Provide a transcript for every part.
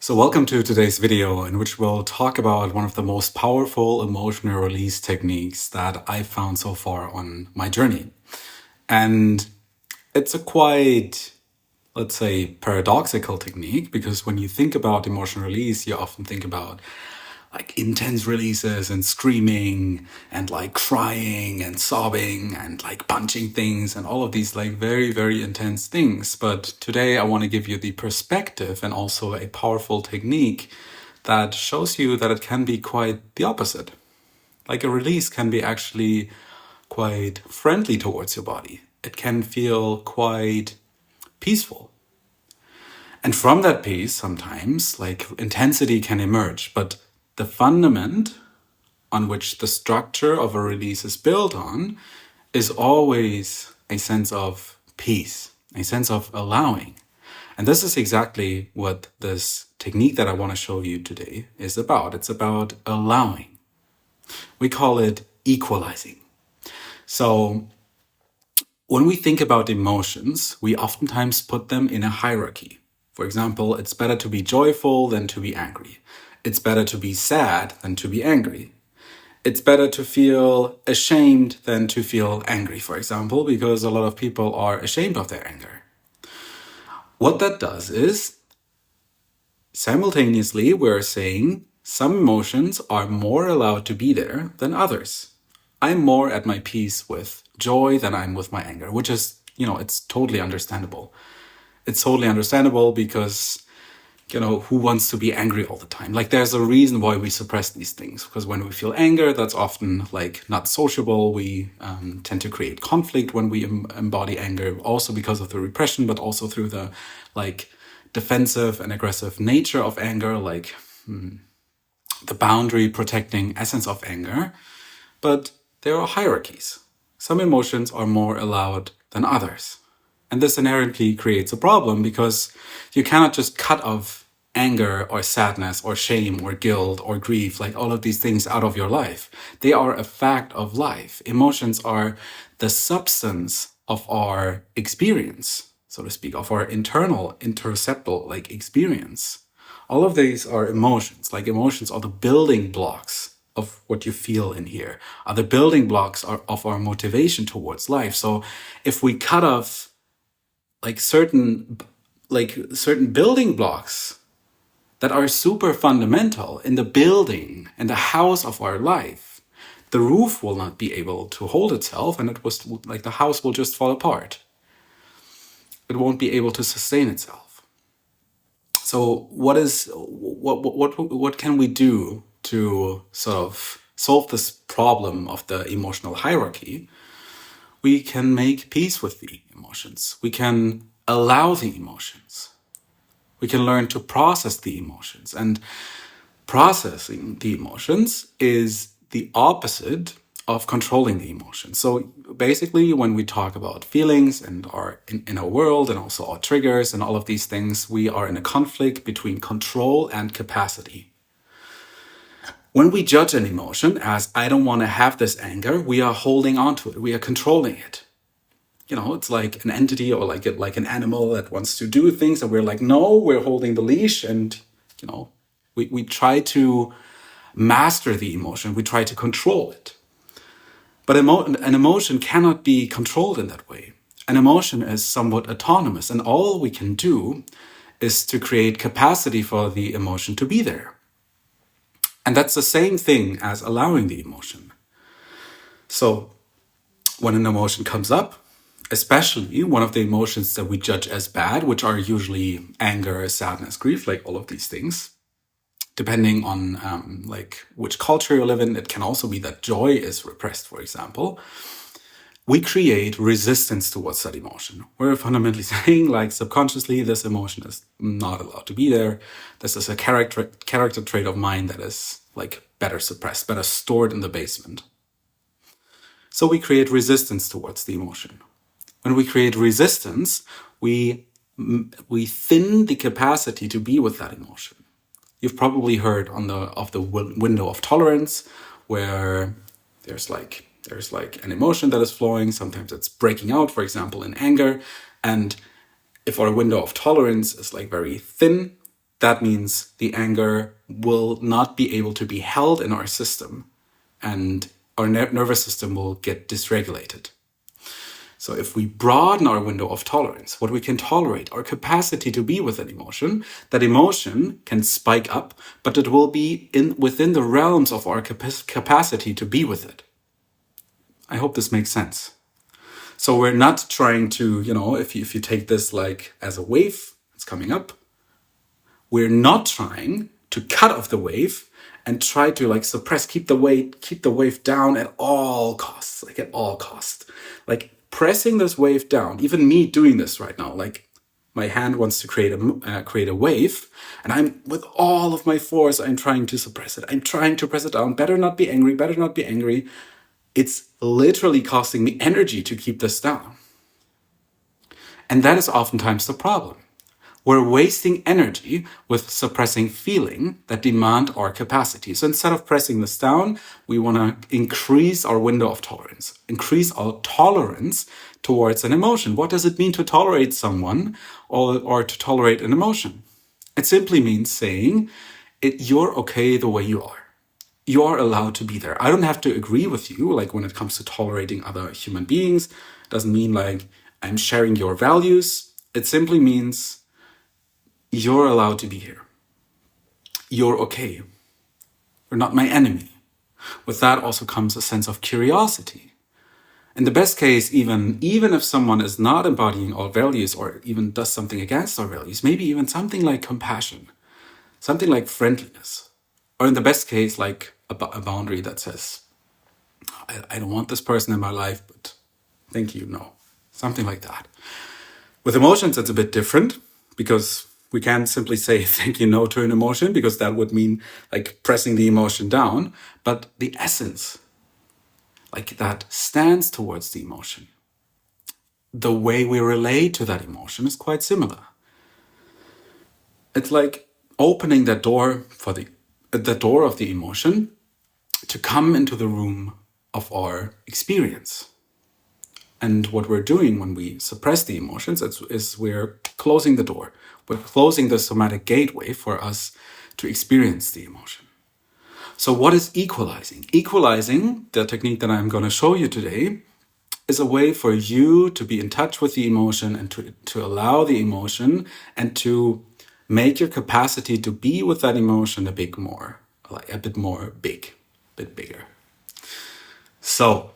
So welcome to today's video in which we'll talk about one of the most powerful emotional release techniques that I've found so far on my journey. And it's a quite, let's say, paradoxical technique because when you think about emotional release, you often think about like intense releases and screaming and like crying and sobbing and like punching things and all of these like very, very intense things. But today I want to give you the perspective and also a powerful technique that shows you that it can be quite the opposite. Like a release can be actually quite friendly towards your body. It can feel quite peaceful. And from that peace, sometimes like intensity can emerge, but the fundament on which the structure of a release is built on is always a sense of peace, a sense of allowing. And this is exactly what this technique that I want to show you today is about. It's about allowing. We call it equalizing. So when we think about emotions, we oftentimes put them in a hierarchy. For example, it's better to be joyful than to be angry. It's better to be sad than to be angry. It's better to feel ashamed than to feel angry, for example, because a lot of people are ashamed of their anger. What that does is, simultaneously, we're saying some emotions are more allowed to be there than others. I'm more at my peace with joy than I'm with my anger, which is, it's totally understandable. It's totally understandable because who wants to be angry all the time? Like, there's a reason why we suppress these things, because when we feel anger, that's often like not sociable. We tend to create conflict when we embody anger, also because of the repression, but also through the like defensive and aggressive nature of anger, like the boundary protecting essence of anger. But there are hierarchies. Some emotions are more allowed than others. And this inherently creates a problem because you cannot just cut off anger or sadness or shame or guilt or grief, like all of these things out of your life. They are a fact of life. Emotions are the substance of our experience, so to speak, of our internal, interoceptal like experience. All of these are emotions. Like emotions are the building blocks of what you feel in here, are the building blocks of our motivation towards life. So if we cut off certain building blocks that are super fundamental in the building and the house of our life, the roof will not be able to hold itself, and the house will just fall apart. It won't be able to sustain itself. So what can we do to sort of solve this problem of the emotional hierarchy? We can make peace with the emotions. We can allow the emotions. We can learn to process the emotions. And processing the emotions is the opposite of controlling the emotions. So basically, when we talk about feelings and our inner world and also our triggers and all of these things, we are in a conflict between control and capacity. When we judge an emotion as I don't want to have this anger, we are holding on to it. We are controlling it. It's like an entity or like an animal that wants to do things, and we're like, no, we're holding the leash, and we try to master the emotion. We try to control it. But an emotion cannot be controlled in that way. An emotion is somewhat autonomous, and all we can do is to create capacity for the emotion to be there. And that's the same thing as allowing the emotion. So when an emotion comes up, especially one of the emotions that we judge as bad, which are usually anger, sadness, grief, like all of these things, depending on which culture you live in, it can also be that joy is repressed, for example. We create resistance towards that emotion. We're fundamentally saying, like, subconsciously, this emotion is not allowed to be there. This is a character trait of mine that is like better suppressed, better stored in the basement. So we create resistance towards the emotion. When we create resistance, we thin the capacity to be with that emotion. You've probably heard of the window of tolerance, where there's like an emotion that is flowing. Sometimes it's breaking out, for example, in anger. And if our window of tolerance is like very thin, that means the anger will not be able to be held in our system, and our nervous system will get dysregulated. So if we broaden our window of tolerance, what we can tolerate, our capacity to be with an emotion, that emotion can spike up, but it will be within the realms of our capacity to be with it. I hope this makes sense. So we're not trying to, if you take this like as a wave, it's coming up. We're not trying to cut off the wave and try to like suppress, keep the wave down at all costs, like at all costs. Like pressing this wave down, even me doing this right now, like my hand wants to create a wave, and I'm with all of my force, I'm trying to suppress it. I'm trying to press it down. Better not be angry, better not be angry. It's literally costing me energy to keep this down. And that is oftentimes the problem. We're wasting energy with suppressing feeling that demand our capacity. So instead of pressing this down, we want to increase our window of tolerance, increase our tolerance towards an emotion. What does it mean to tolerate someone or to tolerate an emotion? It simply means saying, you're okay the way you are. You are allowed to be there. I don't have to agree with you, like when it comes to tolerating other human beings. It doesn't mean like I'm sharing your values. It simply means you're allowed to be here. You're okay. You're not my enemy. With that also comes a sense of curiosity. In the best case, even if someone is not embodying our values or even does something against our values, maybe even something like compassion, something like friendliness, or in the best case, like a boundary that says, I don't want this person in my life, but thank you, no. Something like that. With emotions, it's a bit different because we can't simply say thank you, no to an emotion, because that would mean like pressing the emotion down. But the essence, like that stands towards the emotion, the way we relate to that emotion is quite similar. It's like opening that door for the door of the emotion to come into the room of our experience. And what we're doing when we suppress the emotions is we're closing the door. We're closing the somatic gateway for us to experience the emotion. So what is equalizing? Equalizing, the technique that I'm going to show you today, is a way for you to be in touch with the emotion and to allow the emotion and to make your capacity to be with that emotion a bit more big, a bit bigger. So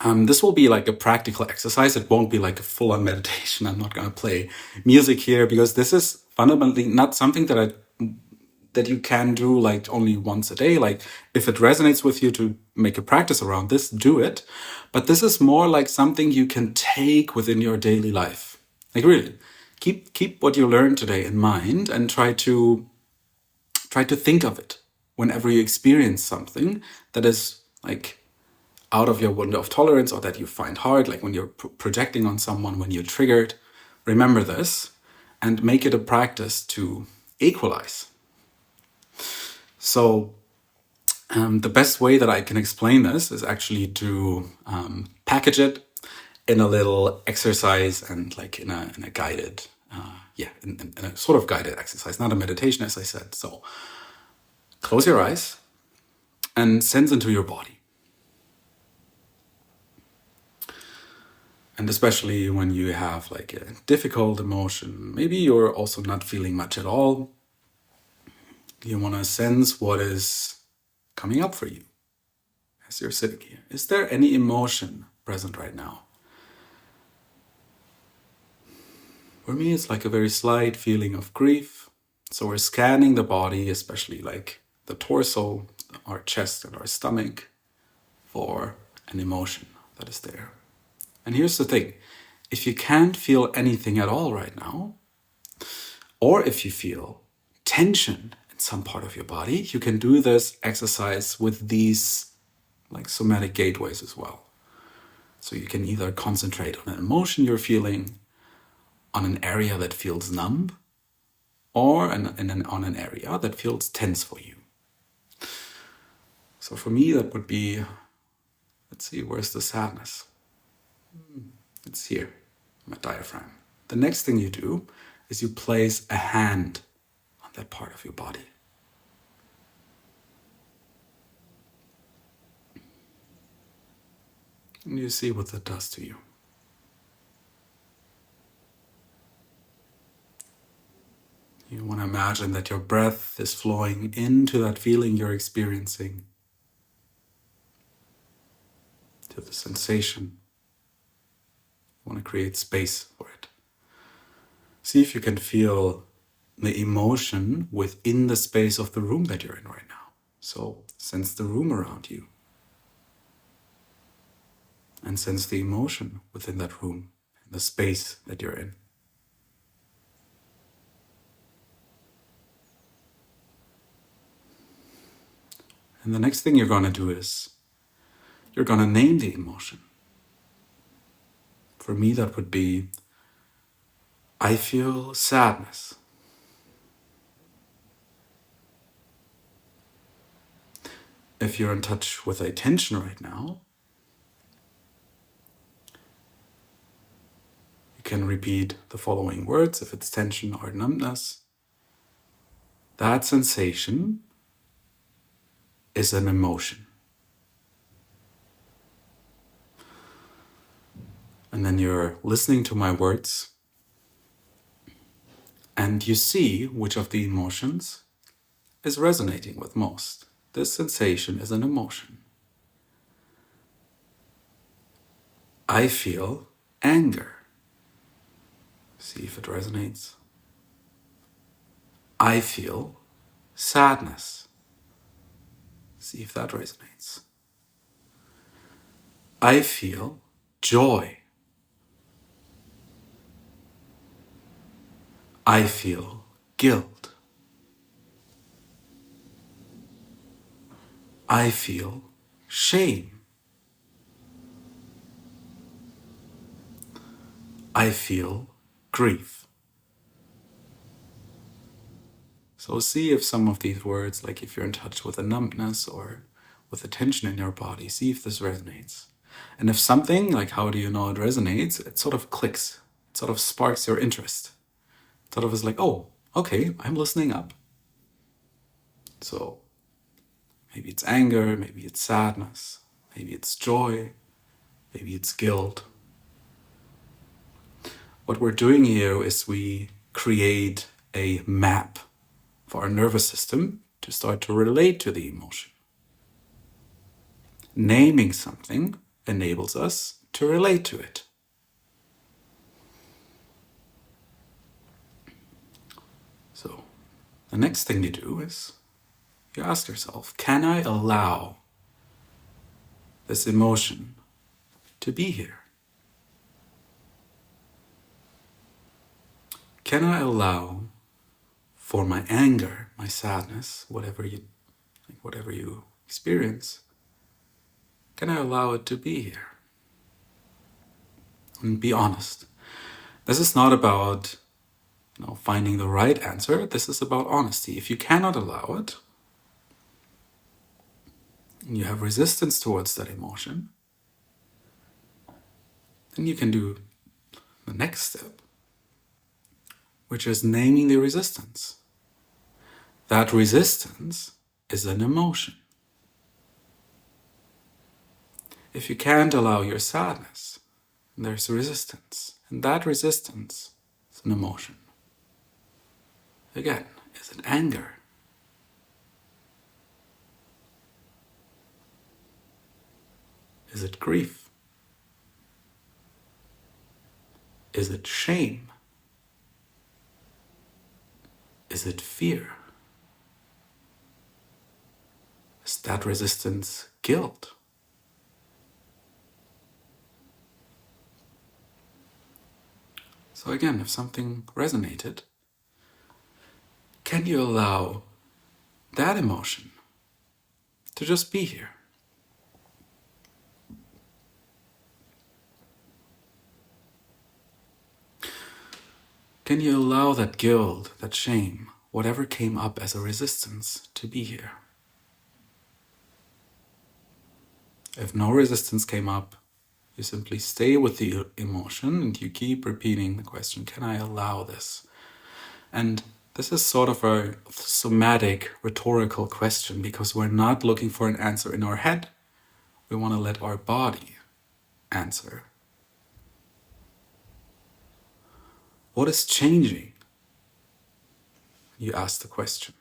this will be like a practical exercise. It won't be like a full-on meditation. I'm not going to play music here because this is fundamentally not something that you can do like only once a day. Like if it resonates with you to make a practice around this, do it. But this is more like something you can take within your daily life. Like really, keep what you learned today in mind and try to think of it whenever you experience something that is like out of your window of tolerance or that you find hard, like when you're projecting on someone, when you're triggered. Remember this and make it a practice to equalize. So the best way that I can explain this is actually to package it in a little exercise and like in a guided, in a sort of guided exercise, not a meditation, as I said. So close your eyes and sense into your body. And especially when you have like a difficult emotion, maybe you're also not feeling much at all. You want to sense what is coming up for you as you're sitting here. Is there any emotion present right now? For me, it's like a very slight feeling of grief. So we're scanning the body, especially like the torso, our chest and our stomach, for an emotion that is there. And here's the thing. If you can't feel anything at all right now, or if you feel tension in some part of your body, you can do this exercise with these like somatic gateways as well. So you can either concentrate on an emotion you're feeling, on an area that feels numb, or on an area that feels tense for you. So for me, that would be, let's see, where's the sadness? It's here, my diaphragm. The next thing you do is you place a hand that part of your body. And you see what that does to you. You want to imagine that your breath is flowing into that feeling you're experiencing, to the sensation. You want to create space for it. See if you can feel the emotion within the space of the room that you're in right now. So sense the room around you. And sense the emotion within that room, the space that you're in. And the next thing you're going to do is you're going to name the emotion. For me, that would be, I feel sadness. If you're in touch with a tension right now, you can repeat the following words if it's tension or numbness. That sensation is an emotion. And then you're listening to my words and you see which of the emotions is resonating with most. This sensation is an emotion. I feel anger. See if it resonates. I feel sadness. See if that resonates. I feel joy. I feel guilt. I feel shame. I feel grief. So see if some of these words, like if you're in touch with a numbness or with a tension in your body, see if this resonates. And if something, like how do you know it resonates, it sort of clicks. It sort of sparks your interest. It sort of is like, oh, okay, I'm listening up. So maybe it's anger, maybe it's sadness, maybe it's joy, maybe it's guilt. What we're doing here is we create a map for our nervous system to start to relate to the emotion. Naming something enables us to relate to it. So the next thing you do is you ask yourself, can I allow this emotion to be here? Can I allow for my anger, my sadness, whatever you experience, can I allow it to be here? And be honest. This is not about finding the right answer. This is about honesty. If you cannot allow it, and you have resistance towards that emotion, then you can do the next step, which is naming the resistance. That resistance is an emotion. If you can't allow your sadness, there's resistance. And that resistance is an emotion. Again, is it anger? Is it grief? Is it shame? Is it fear? Is that resistance guilt? So again, if something resonated, can you allow that emotion to just be here? Can you allow that guilt, that shame, whatever came up as a resistance to be here? If no resistance came up, you simply stay with the emotion and you keep repeating the question, can I allow this? And This is sort of a somatic rhetorical question because we're not looking for an answer in our head. We want to let our body answer. What is changing? You ask the question.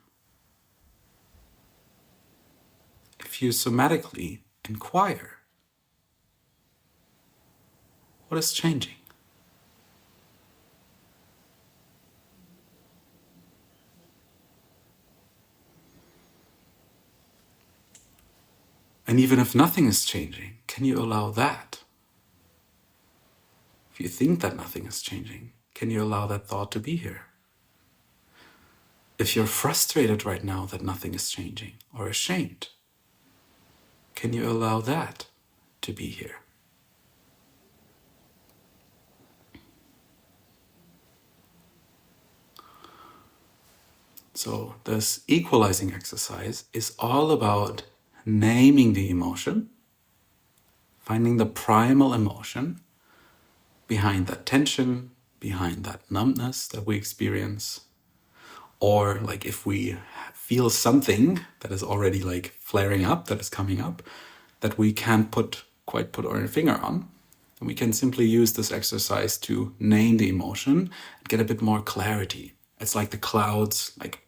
If you somatically inquire, what is changing? And even if nothing is changing, can you allow that? If you think that nothing is changing, can you allow that thought to be here? If you're frustrated right now that nothing is changing or ashamed, can you allow that to be here? So this equalizing exercise is all about naming the emotion, finding the primal emotion behind that tension, behind that numbness that we experience. Or like if we feel something that is already like flaring up, that is coming up, that we can't quite put our finger on, then we can simply use this exercise to name the emotion and get a bit more clarity. It's like the clouds like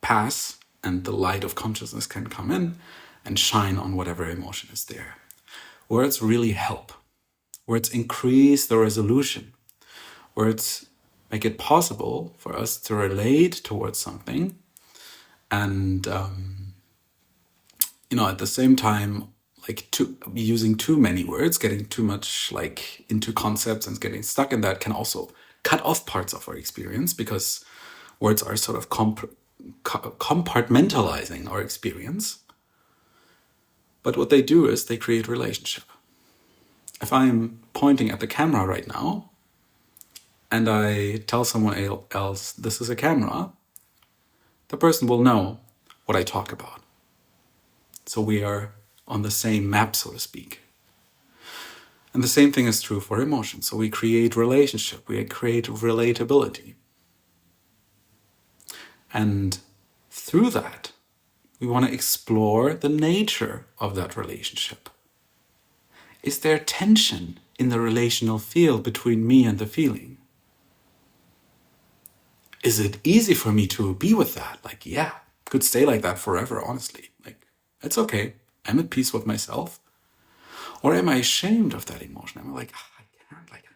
pass and the light of consciousness can come in and shine on whatever emotion is there. Words really help. Words increase the resolution. Words make it possible for us to relate towards something and, at the same time, like using too many words, getting too much like into concepts and getting stuck in that can also cut off parts of our experience because words are sort of compartmentalizing our experience. But what they do is they create relationship. If I'm pointing at the camera right now and I tell someone else this is a camera, the person will know what I talk about. So we are on the same map, so to speak. And the same thing is true for emotions. So we create relationship, we create relatability. And through that, we want to explore the nature of that relationship. Is there tension in the relational field between me and the feeling? Is it easy for me to be with that? Like, yeah, could stay like that forever, honestly. Like, it's okay. I'm at peace with myself. Or am I ashamed of that emotion? I'm like, I can't, like,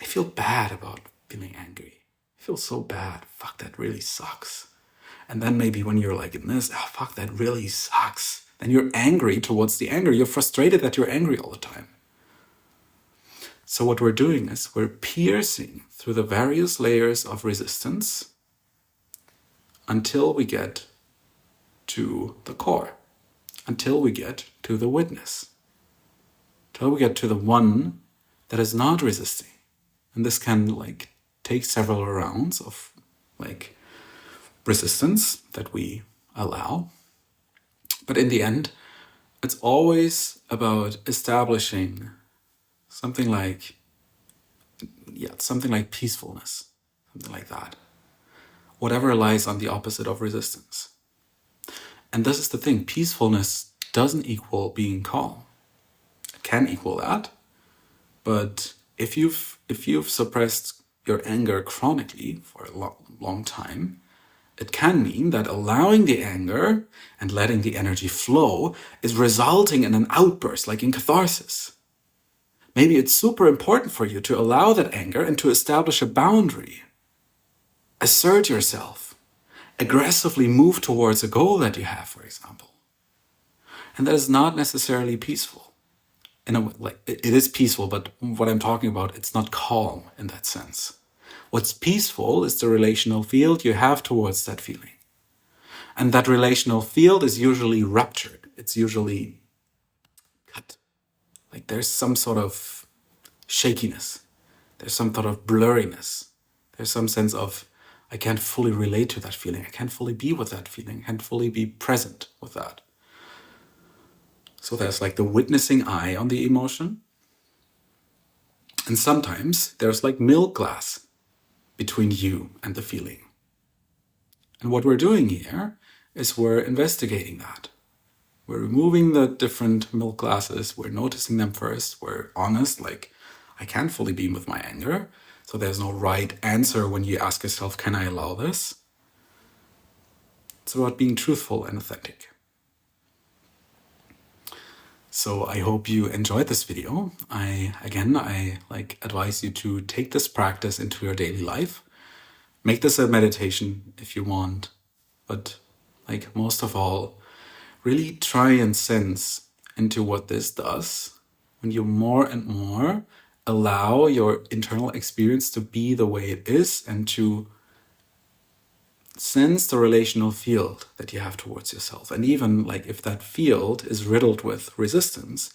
I feel bad about feeling angry. I feel so bad. Fuck, that really sucks. And then maybe when you're like in this, fuck, that really sucks. Then you're angry towards the anger. You're frustrated that you're angry all the time. So what we're doing is we're piercing through the various layers of resistance until we get to the core, until we get to the witness, until we get to the one that is not resisting. And this can like take several rounds of like resistance that we allow. But in the end, it's always about establishing something like peacefulness, something like that. Whatever lies on the opposite of resistance. And this is the thing, peacefulness doesn't equal being calm. It can equal that, but if you've suppressed your anger chronically for a long time, it can mean that allowing the anger and letting the energy flow is resulting in an outburst, like in catharsis. Maybe it's super important for you to allow that anger and to establish a boundary. Assert yourself. Aggressively move towards a goal that you have, for example. And that is not necessarily peaceful. It is peaceful, but what I'm talking about, it's not calm in that sense. What's peaceful is the relational field you have towards that feeling. And that relational field is usually ruptured. It's usually cut. Like there's some sort of shakiness. There's some sort of blurriness. There's some sense of, I can't fully relate to that feeling. I can't fully be with that feeling. I can't fully be present with that. So there's like the witnessing eye on the emotion. And sometimes there's like milk glass between you and the feeling. And what we're doing here is we're investigating that. We're removing the different milk glasses. We're noticing them first. We're honest, like, I can't fully beam with my anger. So there's no right answer when you ask yourself, can I allow this? It's about being truthful and authentic. So I hope you enjoyed this video. I advise you to take this practice into your daily life. Make this a meditation if you want, but most of all, really try and sense into what this does when you more and more allow your internal experience to be the way it is and to sense the relational field that you have towards yourself. And even if that field is riddled with resistance,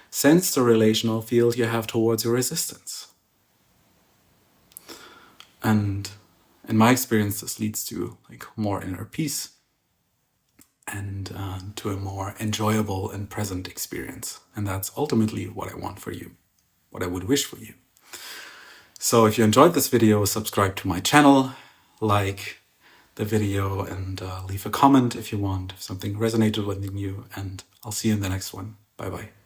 sense the relational field you have towards your resistance. And in my experience, this leads to more inner peace and to a more enjoyable and present experience. And that's ultimately what I want for you, what I would wish for you. So if you enjoyed this video, subscribe to my channel, like the video, and leave a comment if you want, if something resonated with you, and I'll see you in the next one. Bye bye.